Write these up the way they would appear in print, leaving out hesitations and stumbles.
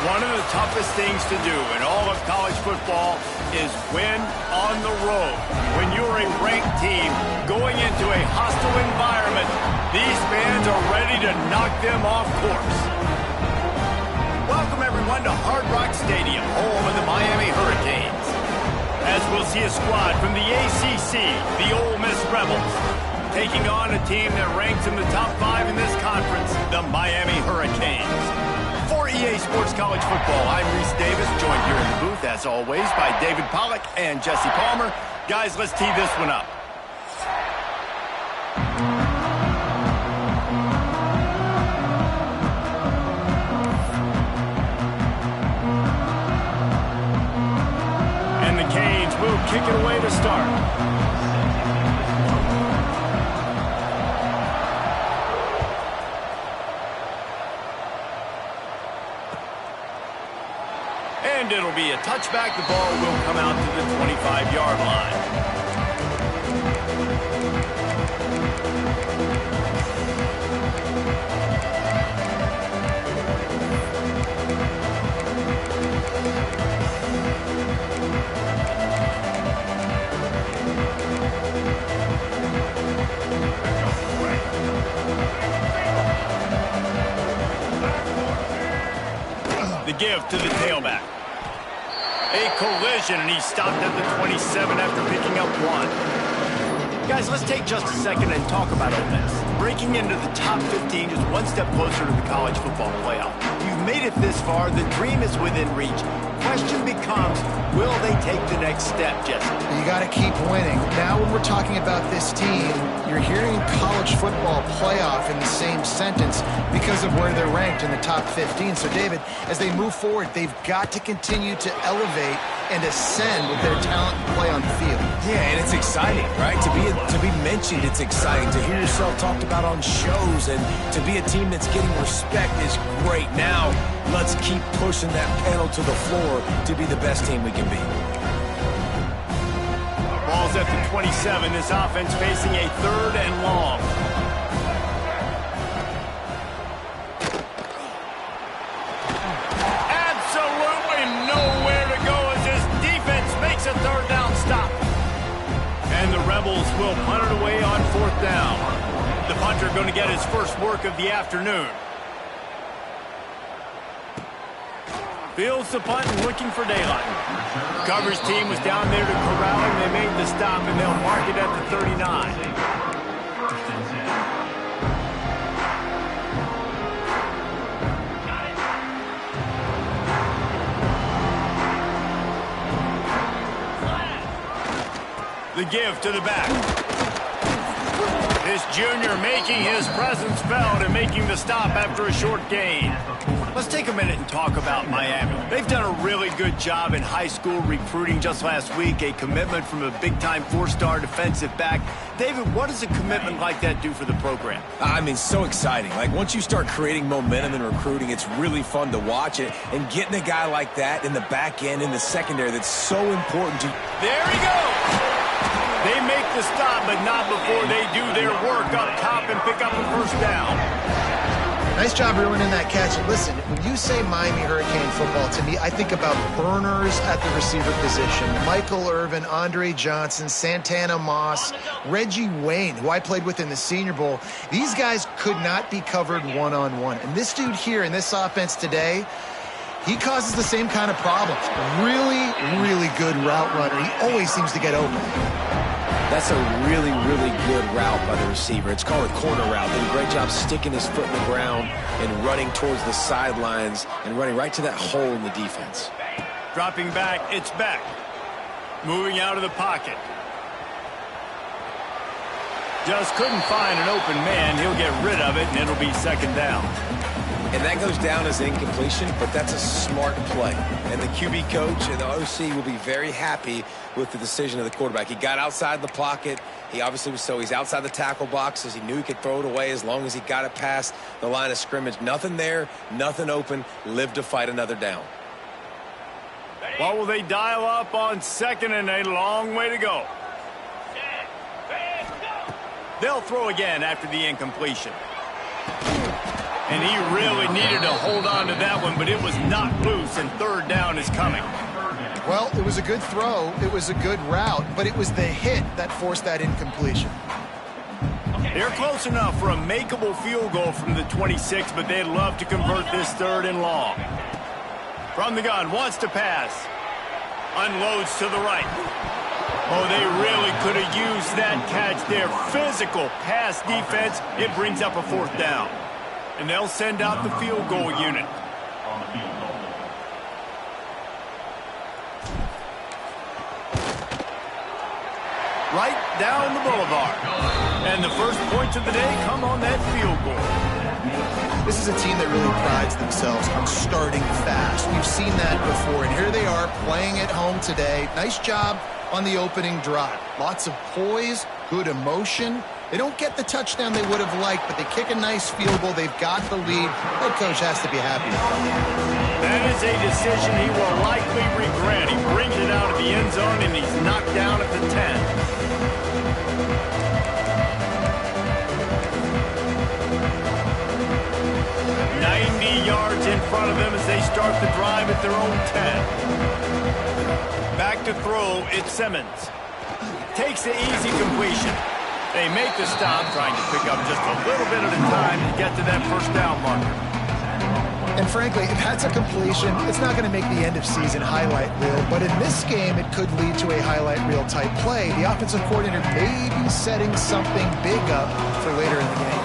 One of the toughest things to do in all of college football is win on the road. When you're a ranked team going into a hostile environment, these fans are ready to knock them off course. Welcome, everyone, to Hard Rock Stadium, home of the Miami Hurricanes. As we'll see a squad from the ACC, the Ole Miss Rebels, taking on a team that ranks in the top 5 in this conference, the Miami Hurricanes. For EA Sports College Football, I'm Reese Davis, joined here in the booth, as always, by David Pollack and Jesse Palmer. Guys, let's tee this one up. And the Canes will kick it away to start. And it'll be a touchback. The ball will come out to the 25-yard line. The give to the tailback. A collision, and he stopped at the 27 after picking up 1. Guys, let's take just a second and talk about Ole Miss. Breaking into the top 15 is one step closer to the college football playoff. You've made it this far. The dream is within reach. Question becomes, will they take the next step, Jesse? You got to keep winning. Now when we're talking about this team, you're hearing college football playoff in the same sentence because of where they're ranked in the top 15. So, David, as they move forward, they've got to continue to elevate and ascend with their talent and play on the field. Yeah, and it's exciting, right? To be mentioned, it's exciting. To hear yourself talked about on shows and to be a team that's getting respect is great. Now, let's keep pushing that pedal to the floor to be the best team we can be. Ball's at the 27. This offense facing a 3rd and long. Absolutely nowhere to go as this defense makes a 3rd down stop. And the Rebels will punt it away on 4th down. The punter going to get his first work of the afternoon. Fields the punt and looking for daylight. Coverage team was down there to corral him. They made the stop, and they'll mark it at the 39. The give to the back. This junior making his presence felt and making the stop after a short gain. Let's take a minute and talk about Miami. They've done a really good job in high school recruiting. Just last week, a commitment from a big-time 4-star defensive back. David, what does a commitment like that do for the program? I mean, so exciting. Like, once you start creating momentum in recruiting, it's really fun to watch it. And getting a guy like that in the back end, in the secondary, that's so important to... There he goes! They make the stop, but not before they do their work up top and pick up a 1st down. Nice job ruining that catch. And listen, when you say Miami Hurricane football, to me, I think about burners at the receiver position. Michael Irvin, Andre Johnson, Santana Moss, Reggie Wayne, who I played with in the Senior Bowl. These guys could not be covered one-on-one. And this dude here in this offense today, he causes the same kind of problems. Really, really good route runner. He always seems to get open. That's a really, really good route by the receiver. It's called a corner route. Did a great job sticking his foot in the ground and running towards the sidelines and running right to that hole in the defense. Dropping back, it's Beck. Moving out of the pocket. Just couldn't find an open man. He'll get rid of it, and it'll be 2nd down. And that goes down as incompletion, but that's a smart play. And the QB coach and the OC will be very happy with the decision of the quarterback. He got outside the pocket. He obviously he's outside the tackle boxes. He knew he could throw it away as long as he got it past the line of scrimmage. Nothing there, nothing open. Live to fight another down. What will they dial up on 2nd and a long way to go? They'll throw again after the incompletion. And he really needed to hold on to that one, but it was not loose, and third down is coming. Well, it was a good throw. It was a good route, but it was the hit that forced that incompletion. They're close enough for a makeable field goal from the 26, but they'd love to convert this third and long. From the gun, wants to pass. Unloads to the right. Oh, they really could have used that catch there. Physical pass defense. It brings up a fourth down. And they'll send out the field goal unit. Right down the boulevard. And the first points of the day come on that field goal. This is a team that really prides themselves on starting fast. We've seen that before, and here they are playing at home today. Nice job on the opening drive. Lots of poise, good emotion. They don't get the touchdown they would have liked, but they kick a nice field goal. They've got the lead. Head coach has to be happy. That is a decision he will likely regret. He brings it out of the end zone, and he's knocked down at the 10. 90 yards in front of them as they start the drive at their own 10. Back to throw, it's Simmons. Takes the easy completion. They make the stop, trying to pick up just a little bit at a time to get to that first down marker. And frankly, if that's a completion, it's not going to make the end of season highlight reel. But in this game, it could lead to a highlight reel type play. The offensive coordinator may be setting something big up for later in the game.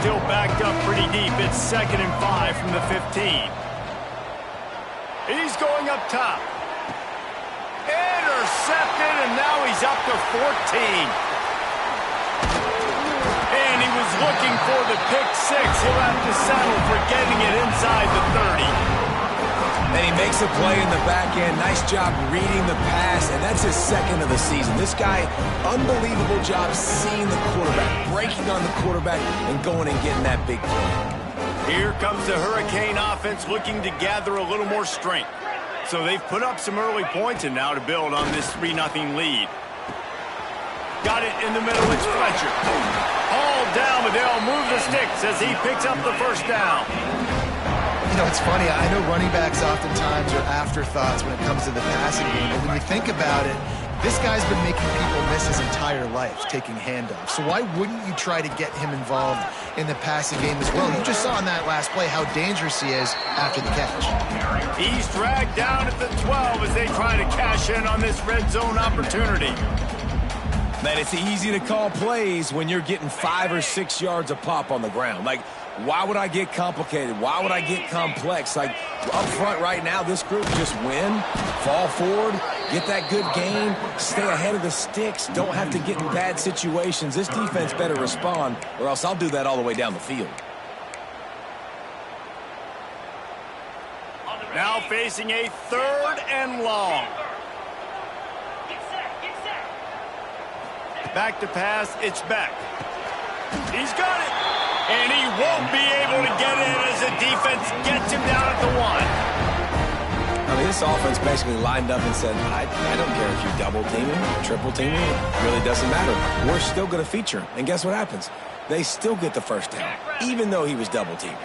Still backed up pretty deep. It's 2nd and 5 from the 15. He's going up top. Intercepted, and now he's up to 14. And he was looking for the pick six. He'll have to settle for getting it inside the 30. And he makes a play in the back end. Nice job reading the pass, and that's his second of the season. This guy, unbelievable job seeing the quarterback, breaking on the quarterback, and going and getting that big play. Here comes the Hurricane offense looking to gather a little more strength. So they've put up some early points, and now to build on this 3-0 lead. Got it in the middle, it's Fletcher. All down, but they'll move the sticks as he picks up the first down. You know, it's funny. I know running backs oftentimes are afterthoughts when it comes to the passing game. But when you think about it, this guy's been making people miss his entire life, taking handoffs. So why wouldn't you try to get him involved in the passing game as well? You just saw in that last play how dangerous he is after the catch. He's dragged down at the 12 as they try to cash in on this red zone opportunity. Man, it's easy to call plays when you're getting 5 or 6 yards a pop on the ground. Like, why would I get complicated? Why would I get complex? Like, up front right now, this group just win, fall forward, get that good gain, stay ahead of the sticks, don't have to get in bad situations. This defense better respond, or else I'll do that all the way down the field. Now facing a 3rd and long. Back to pass, it's Beck. He's got it. And he won't be able to get in as the defense gets him down at the 1. I mean, this offense basically lined up and said, I don't care if you double team him, triple team him, it really doesn't matter. We're still going to feature him. And guess what happens? They still get the first down, even though he was double teamed.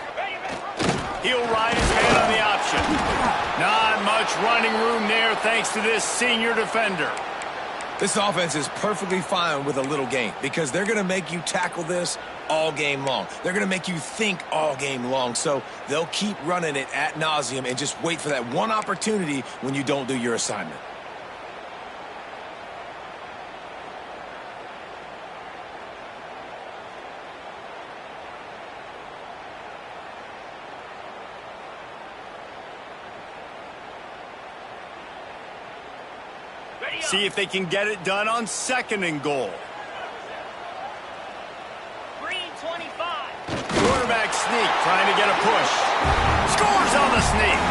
He'll ride his man on the option. Not much running room there thanks to this senior defender. This offense is perfectly fine with a little game because they're going to make you tackle this all game long. They're going to make you think all game long. So they'll keep running it ad nauseum and just wait for that one opportunity when you don't do your assignment. See if they can get it done on 2nd and goal. Green 25. Quarterback sneak, trying to get a push. Scores on the sneak.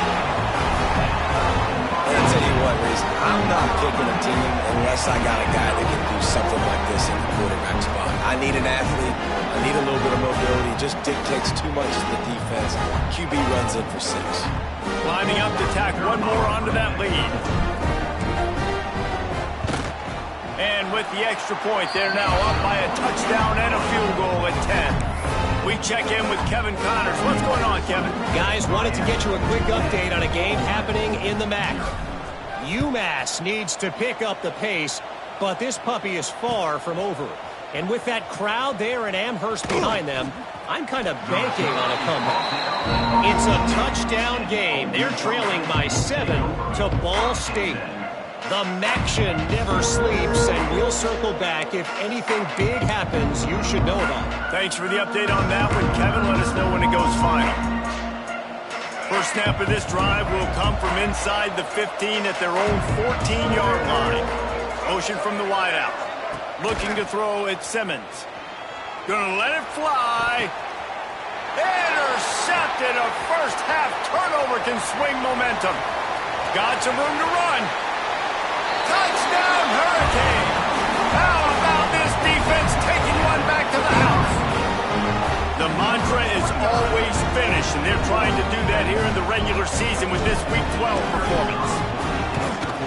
I'll tell you what, Reese, I'm not picking a team unless I got a guy that can do something like this in the quarterback spot. I need an athlete. I need a little bit of mobility. It just dictates too much to the defense. QB runs in for 6. Lining up to tack one more onto that lead. And with the extra point, they're now up by a touchdown and a field goal at 10. We We check in with Kevin Connors. What's going on, Kevin? Guys, wanted to get you a quick update on a game happening in the MAC. UMass needs to pick up the pace, but this puppy is far from over. And with that crowd there in Amherst behind them, I'm kind of banking on a comeback. It's a touchdown game. They're trailing by 7 to Ball State. The Maction never sleeps, and we'll circle back if anything big happens you should know about. Thanks for the update on that one, Kevin. Let us know when it goes final. First snap of this drive will come from inside the 15 at their own 14-yard line. Motion from the wideout. Looking to throw at Simmons. Gonna let it fly. Intercepted. A first half turnover can swing momentum. Got some room to run. Touchdown, Hurricane! How about this defense taking one back to the house? The mantra is always finish, and they're trying to do that here in the regular season with this Week 12 performance.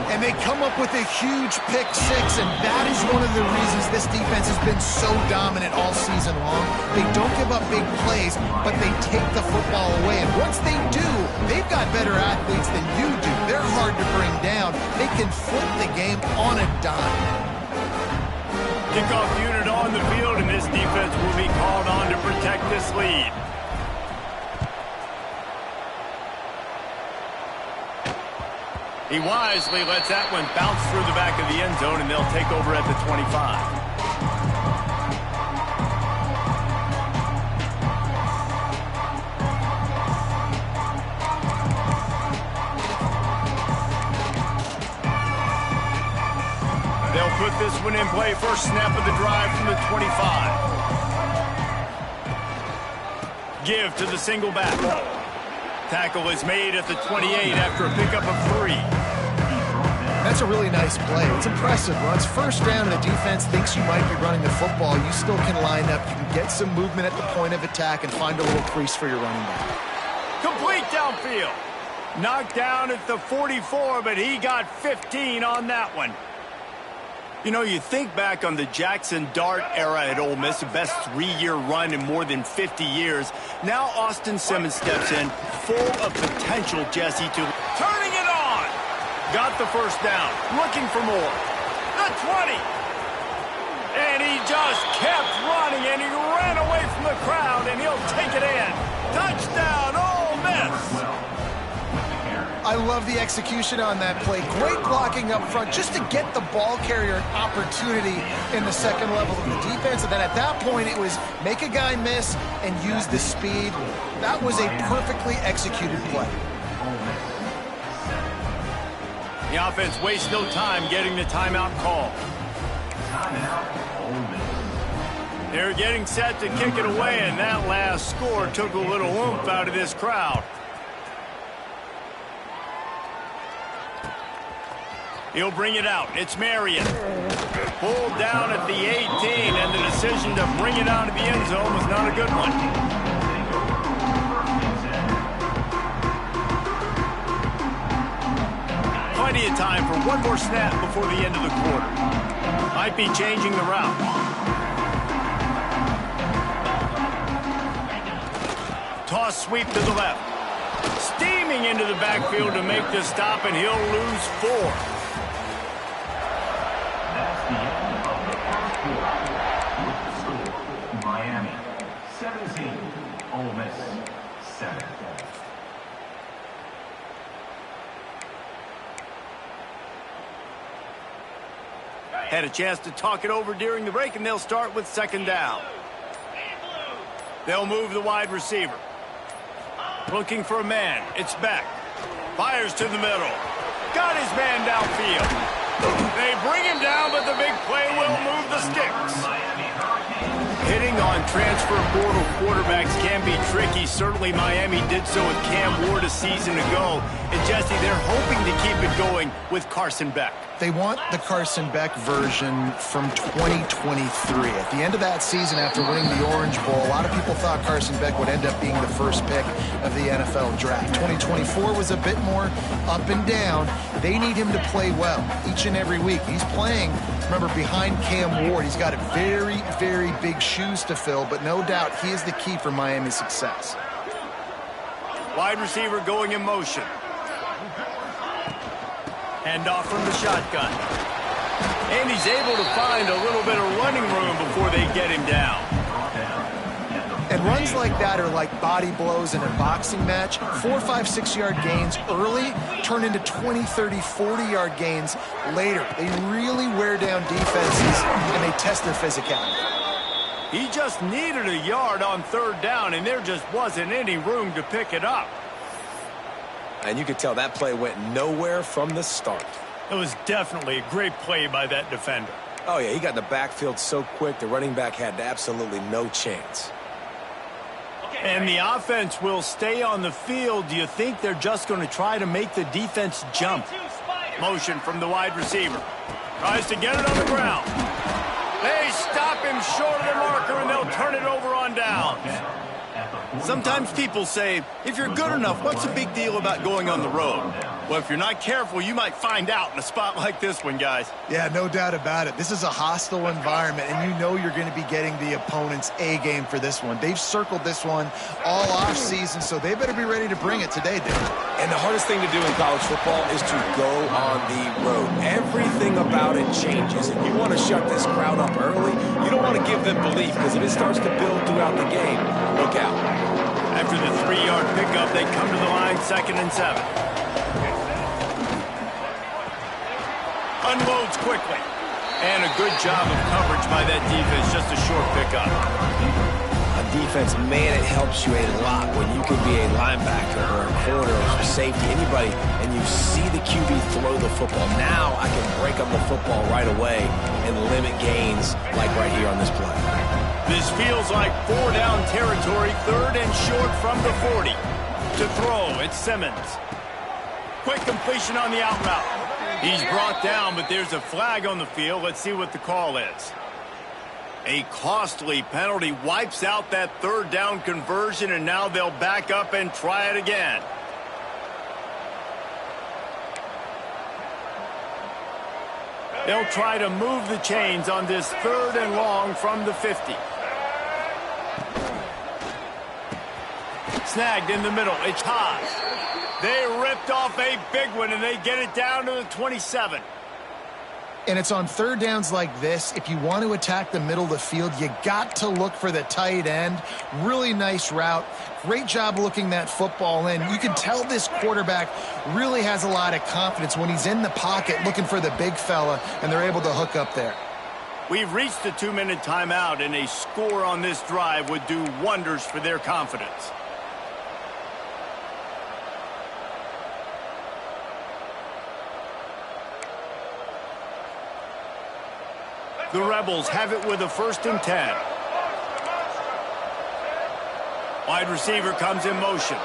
And they come up with a huge pick six, and that is one of the reasons this defense has been so dominant all season long. They don't give up big plays, but they take the football away. And once they do, they've got better athletes than you do. They're hard to bring down. They can flip the game on a dime. Kickoff unit on the field, and this defense will be called on to protect this lead. He wisely lets that one bounce through the back of the end zone, and they'll take over at the 25. They'll put this one in play. First snap of the drive from the 25. Give to the single back. Tackle is made at the 28 after a pickup of 3. That's a really nice play. It's impressive. Runs first down and the defense thinks you might be running the football. You still can line up. You can get some movement at the point of attack and find a little crease for your running back. Complete downfield. Knocked down at the 44, but he got 15 on that one. You know, you think back on the Jackson Dart era at Ole Miss, the best 3-year run in more than 50 years. Now Austin Simmons steps in, full of potential, Jesse, to turning it on. Got the first down, looking for more. The 20. And he just kept running, and he ran away from the crowd, and he'll take it in. Touchdown, Ole Miss. I love the execution on that play. Great blocking up front just to get the ball carrier an opportunity in the second level of the defense. And then at that point, it was make a guy miss and use the speed. That was a perfectly executed play. The offense wastes no time getting the timeout call. They're getting set to kick it away, and that last score took a little oomph out of this crowd. He'll bring it out. It's Marion. Pulled down at the 18, and the decision to bring it out of the end zone was not a good one. Plenty of time for one more snap before the end of the quarter. Might be changing the route. Toss sweep to the left. Steaming into the backfield to make the stop, and he'll lose 4. Miami 17, Ole Miss 7. Had a chance to talk it over during the break, and they'll start with second down. They'll move the wide receiver. Looking for a man. It's Beck. Fires to the middle. Got his man downfield. They bring him down, but the big play will move the sticks. Hitting on transfer portal quarterbacks can be tricky. Certainly Miami did so with Cam Ward a season ago. And Jesse, they're hoping to keep it going with Carson Beck. They want the Carson Beck version from 2023. At the end of that season, after winning the Orange Bowl, a lot of people thought Carson Beck would end up being the first pick of the NFL draft. 2024 was a bit more up and down. They need him to play well each and every week. He's playing, remember, behind Cam Ward. He's got very, very big shoes to fill, but no doubt he is the key for Miami's success. Wide receiver going in motion. Hand off from the shotgun. And he's able to find a little bit of running room before they get him down. And runs like that are like body blows in a boxing match. 4, 5, 6-yard gains early turn into 20, 30, 40-yard gains later. They really wear down defenses, and they test their physicality. He just needed a yard on third down, and there just wasn't any room to pick it up. And you could tell that play went nowhere from the start. It was definitely a great play by that defender. Oh, yeah, he got in the backfield so quick, the running back had absolutely no chance. And the offense will stay on the field. Do you think they're just going to try to make the defense jump? Motion from the wide receiver. Tries to get it on the ground. They stop him short of the marker, and they'll turn it over on downs. Sometimes people say, if you're good enough, what's the big deal about going on the road? Well, if you're not careful, you might find out in a spot like this one, guys. Yeah, no doubt about it. This is a hostile environment, and you know you're going to be getting the opponent's A-game for this one. They've circled this one all off-season, so they better be ready to bring it today, Dave. And the hardest thing to do in college football is to go on the road. Everything about it changes, and you want to shut this crowd up early. You don't want to give them belief, because if it starts to build throughout the game, look out. After the 3-yard pickup, they come to the line, 2nd and 7. Unloads quickly. And a good job of coverage by that defense, just a short pickup. On defense, man, it helps you a lot when you can be a linebacker or a corner or safety, anybody, and you see the QB throw the football. Now I can break up the football right away and limit gains like right here on this play. This feels like 4-down territory, 3rd and short from the 40. To throw, it's Simmons. Quick completion on the out route. He's brought down, but there's a flag on the field. Let's see what the call is. A costly penalty wipes out that 3rd down conversion, and now they'll back up and try it again. They'll try to move the chains on this 3rd and long from the 50. Snagged in the middle. It's Haas. They ripped off a big one, and they get it down to the 27. And it's on 3rd downs like this. If you want to attack the middle of the field, you got to look for the tight end. Really nice route. Great job looking that football in. You can tell this quarterback really has a lot of confidence when he's in the pocket looking for the big fella, and they're able to hook up there. We've reached the 2-minute timeout, and a score on this drive would do wonders for their confidence. The Rebels have it with a 1st and 10. Wide receiver comes in motion.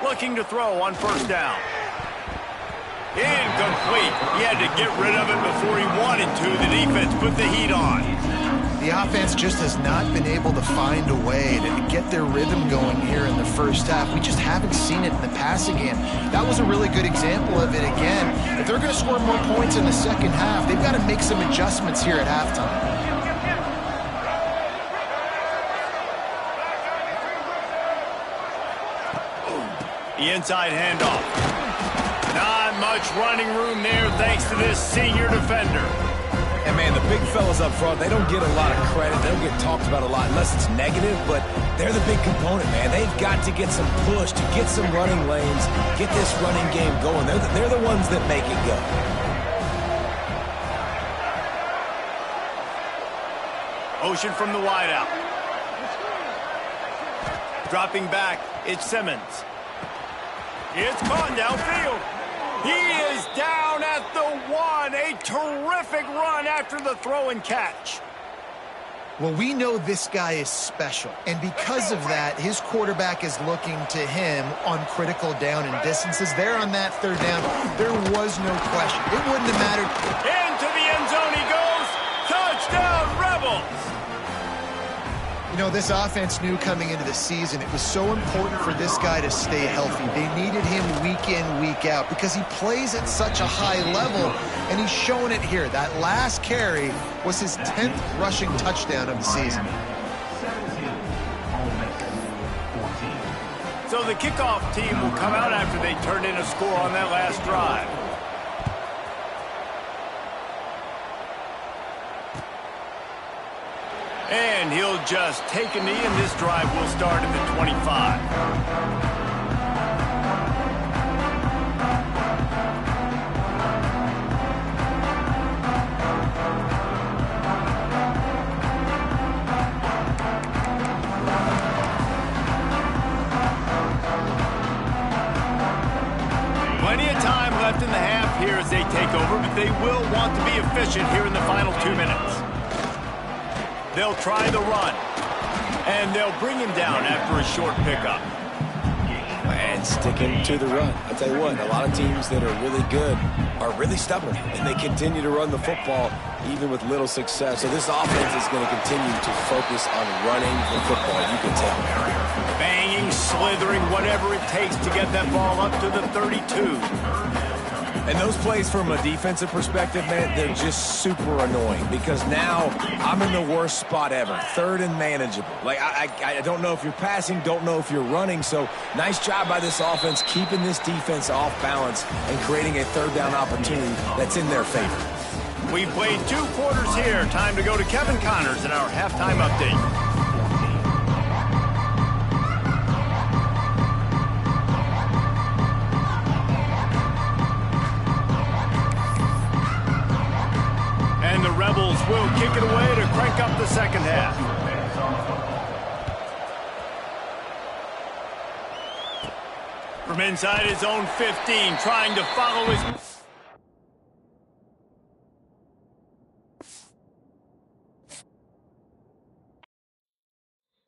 Looking to throw on 1st down. Incomplete. He had to get rid of it before he wanted to. The defense put the heat on. The offense just has not been able to find a way to get their rhythm going here in the first half. We just haven't seen it in the passing game. That was a really good example of it again. If they're going to score more points in the second half, they've got to make some adjustments here at halftime. The inside handoff. Not much running room there thanks to this senior defender. And, man, the big fellas up front, they don't get a lot of credit. They don't get talked about a lot unless it's negative, but they're the big component, man. They've got to get some push, to get some running lanes, get this running game going. They're the ones that make it go. Motion from the wideout. Dropping back, it's Simmons. It's gone downfield. He is down at the 1. A terrific run after the throw and catch. Well, we know this guy is special, and because of that, his quarterback is looking to him on critical down and distances. There on that third down, there was no question. It wouldn't have mattered. Into the end zone he goes. Touchdown, Rebels! You know, this offense knew coming into the season it was so important for this guy to stay healthy. They needed him week in, week out because he plays at such a high level, and he's showing it here. That last carry was his 10th rushing touchdown of the season. 17, Ole Miss 14. So the kickoff team will come out after they turned in a score on that last drive. And he'll just take a knee, and this drive will start at the 25. Plenty of time left in the half here as they take over, but they will want to be efficient here in the final 2 minutes. They'll try the run, and they'll bring him down after a short pickup. And sticking to the run. I'll tell you what, a lot of teams that are really good are really stubborn, and they continue to run the football even with little success. So this offense is going to continue to focus on running the football, you can tell. Banging, slithering, whatever it takes to get that ball up to the 32. And those plays from a defensive perspective, man, they're just super annoying because now I'm in the worst spot ever. Third and manageable. Like, I don't know if you're passing, don't know if you're running. So nice job by this offense keeping this defense off balance and creating a third down opportunity that's in their favor. We've played 2 quarters here. Time to go to Kevin Connors in our halftime update. And the Rebels will kick it away to crank up the second half. From inside his own 15, trying to follow his...